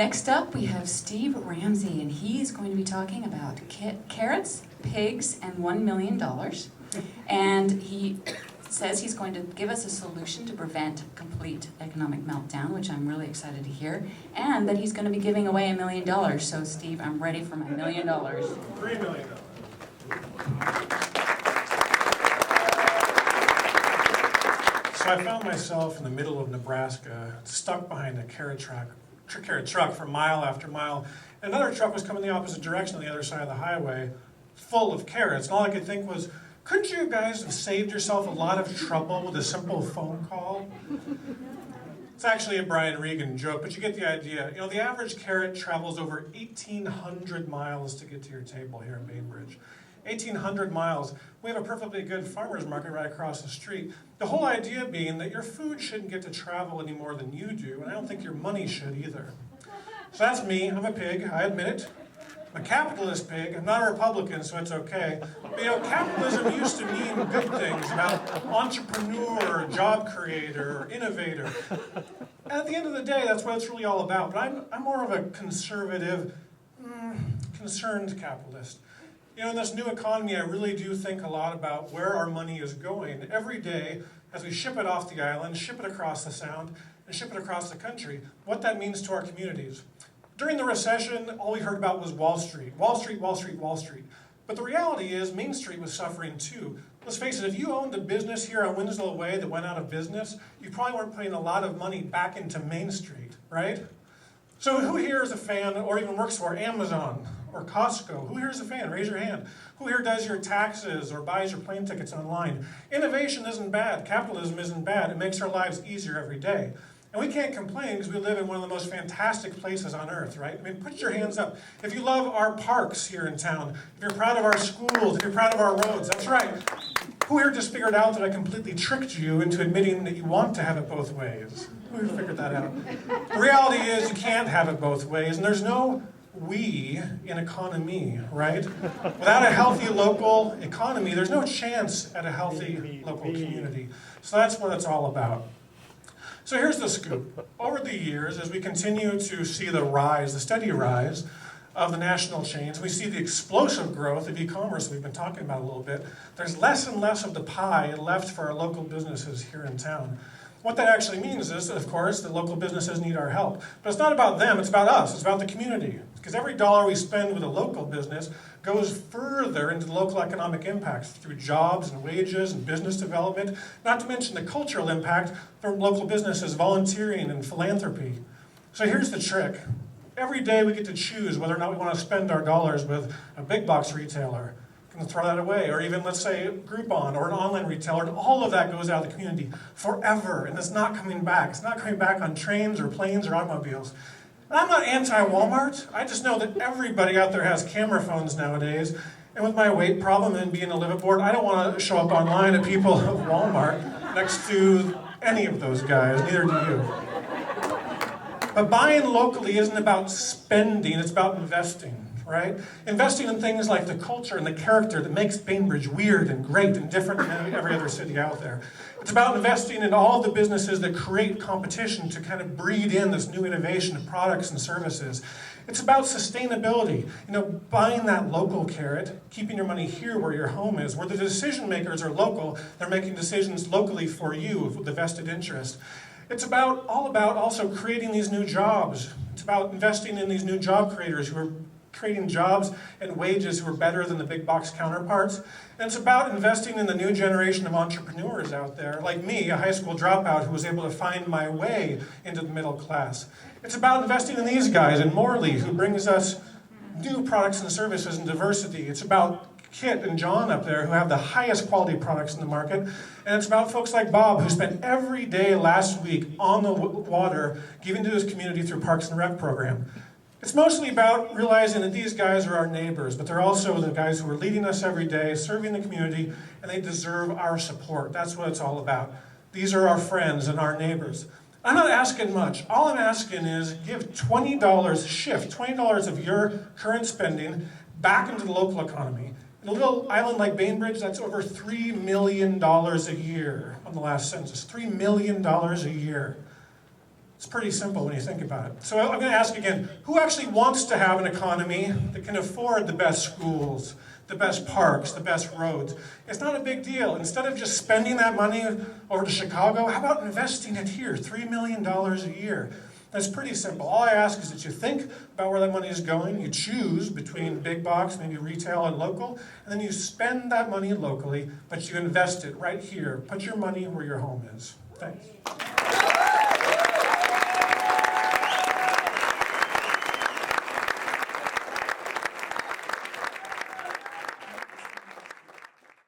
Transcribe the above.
Next up, we have Steve Ramsey, and he's going to be talking about carrots, pigs, and $1 million. And he says he's going to give us a solution to prevent complete economic meltdown, which I'm really excited to hear, and that he's going to be giving away $1 million. So, Steve, I'm ready for my $1 million. $3 million. So I found myself in the middle of Nebraska, stuck behind a carrot truck for mile after mile. Another truck was coming the opposite direction on the other side of the highway, full of carrots. And all I could think was, couldn't you guys have saved yourself a lot of trouble with a simple phone call? It's actually a Brian Regan joke, but you get the idea. You know, the average carrot travels over 1,800 miles to get to your table here in Bainbridge. 1,800 miles. We have a perfectly good farmer's market right across the street. The whole idea being that your food shouldn't get to travel any more than you do, and I don't think your money should either. So that's me. I'm a pig, I admit it. I'm a capitalist pig. I'm not a Republican, so it's okay. But, you know, capitalism used to mean good things about entrepreneur, job creator, innovator. And at the end of the day, that's what it's really all about. But I'm more of a conservative, concerned capitalist. You know, in this new economy, I really do think a lot about where our money is going. Every day, as we ship it off the island, ship it across the Sound, and ship it across the country, what that means to our communities. During the recession, all we heard about was Wall Street. Wall Street, Wall Street, Wall Street. But the reality is Main Street was suffering too. Let's face it, if you owned a business here on Winslow Way that went out of business, you probably weren't putting a lot of money back into Main Street, right? So who here is a fan or even works for Amazon or Costco? Who here is a fan? Raise your hand. Who here does your taxes or buys your plane tickets online? Innovation isn't bad. Capitalism isn't bad. It makes our lives easier every day. And we can't complain because we live in one of the most fantastic places on earth, right? I mean, put your hands up. If you love our parks here in town, if you're proud of our schools, if you're proud of our roads, that's right. Who here just figured out that I completely tricked you into admitting that you want to have it both ways? Who here figured that out? The reality is you can't have it both ways, and there's no we in economy, right? Without a healthy local economy, there's no chance at a healthy local community. So that's what it's all about. So here's the scoop. Over the years, as we continue to see the steady rise of the national chains, we see the explosive growth of e-commerce we've been talking about a little bit. There's less and less of the pie left for our local businesses here in town. What that actually means is, of course, that local businesses need our help. But it's not about them, it's about us, it's about the community. Because every dollar we spend with a local business goes further into local economic impacts through jobs and wages and business development, not to mention the cultural impact from local businesses, volunteering and philanthropy. So here's the trick. Every day we get to choose whether or not we want to spend our dollars with a big box retailer, can throw that away, or even, let's say, Groupon or an online retailer, and all of that goes out of the community forever, and it's not coming back. It's not coming back on trains or planes or automobiles. And I'm not anti-Walmart. I just know that everybody out there has camera phones nowadays, and with my weight problem and being a liveaboard, I don't want to show up online at people at Walmart next to any of those guys, neither do you. But buying locally isn't about spending, it's about investing. Right? Investing in things like the culture and the character that makes Bainbridge weird and great and different than every other city out there. It's about investing in all the businesses that create competition to kind of breed in this new innovation of products and services. It's about sustainability. You know, buying that local carrot, keeping your money here where your home is, where the decision makers are local, they're making decisions locally for you with the vested interest. It's all about also creating these new jobs. It's about investing in these new job creators who are creating jobs and wages who are better than the big box counterparts. And it's about investing in the new generation of entrepreneurs out there, like me, a high school dropout who was able to find my way into the middle class. It's about investing in these guys, in Morley, who brings us new products and services and diversity. It's about Kit and John up there who have the highest quality products in the market. And it's about folks like Bob who spent every day last week on the water giving to his community through Parks and Rec program. It's mostly about realizing that these guys are our neighbors, but they're also the guys who are leading us every day, serving the community, and they deserve our support. That's what it's all about. These are our friends and our neighbors. I'm not asking much. All I'm asking is give $20, shift $20 of your current spending back into the local economy. In a little island like Bainbridge, that's over $3 million a year on the last census. $3 million a year. It's pretty simple when you think about it. So I'm going to ask again, who actually wants to have an economy that can afford the best schools, the best parks, the best roads? It's not a big deal. Instead of just spending that money over to Chicago, how about investing it here, $3 million a year? That's pretty simple. All I ask is that you think about where that money is going, you choose between big box, maybe retail and local, and then you spend that money locally, but you invest it right here. Put your money where your home is. Thanks.